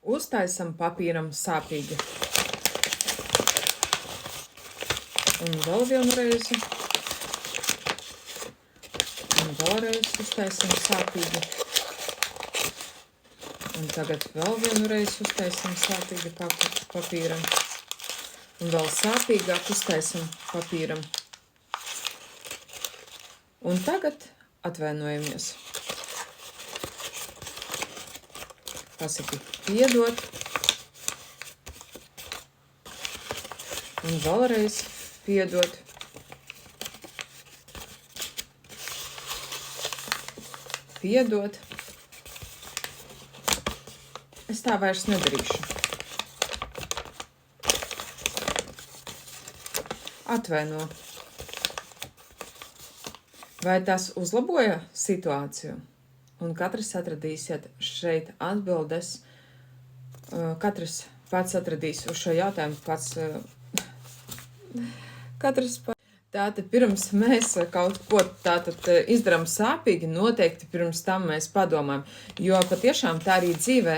Uztaisam papīram sāpīgi. Un vēl vienu reizi. Un vēlreiz uztaisam sāpīgi. Un tagad vēl vienu reizi uztaisam sāpīgi papīram. Un vēl sāpīgāk uztaisam papīram. Un tagad atvainojamies. Pasaki piedot. Un vēlreiz piedot. Piedot. Es tā vairs nedarīšu. Atvaino. Vai tas uzlaboja situāciju? Un katrs atradīsiet šeit atbildes. Katrs pats atradīs uz šo jautājumu pats. Tātad pirms mēs kaut ko tātad izdarām sāpīgi, noteikti pirms tam mēs padomājam. Jo patiešām tā arī dzīvē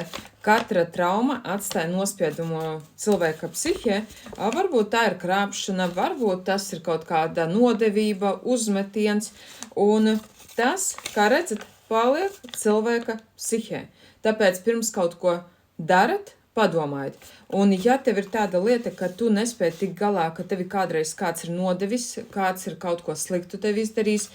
katra trauma atstāja nospiedumu cilvēka psihē. Varbūt tā ir krāpšana, varbūt tas ir kaut kāda nodevība, uzmetiens. Un tas, kā redzat, paliek cilvēka psihē. Tāpēc pirms kaut ko darat, padomājiet. Un ja tev ir tāda lieta, ka tu nespēji tik galā, ka tevi kādreiz kāds ir nodevis, kāds ir kaut ko sliktu tev izdarījis,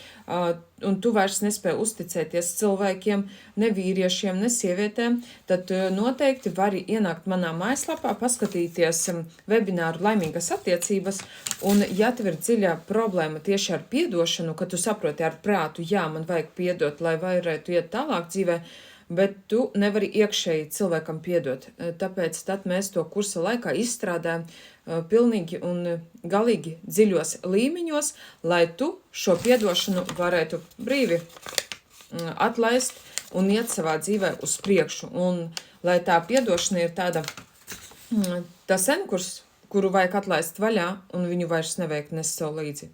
un tu vairs nespēji uzticēties cilvēkiem, ne vīriešiem, ne sievietēm, tad noteikti vari ienākt manā mājaslapā, paskatīties webināru Laimīgas attiecības, un ja tev ir dziļā problēma tieši ar piedošanu, ka tu saproti ar prātu, jā, man vajag piedot, lai varētu iet tālāk dzīvē, bet tu nevari iekšēji cilvēkam piedot. Tāpēc tad mēs to kursa laikā izstrādājam pilnīgi un galīgi dziļos līmeņos, lai tu šo piedošanu varētu brīvi atlaist un iet savā dzīvē uz priekšu. Un lai tā piedošana ir tāda, tas enkurs, kuru vajag atlaist vaļā un viņu vairs nevajag nest sev līdzi.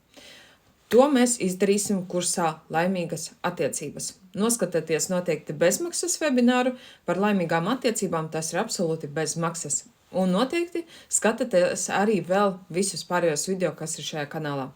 To mēs izdarīsim kursā Laimīgas attiecības. Noskatieties noteikti bezmaksas webināru par laimīgām attiecībām, tas ir absolūti bez maksas. Un noteikti skatieties arī vēl visus pārējos video, kas ir šajā kanālā.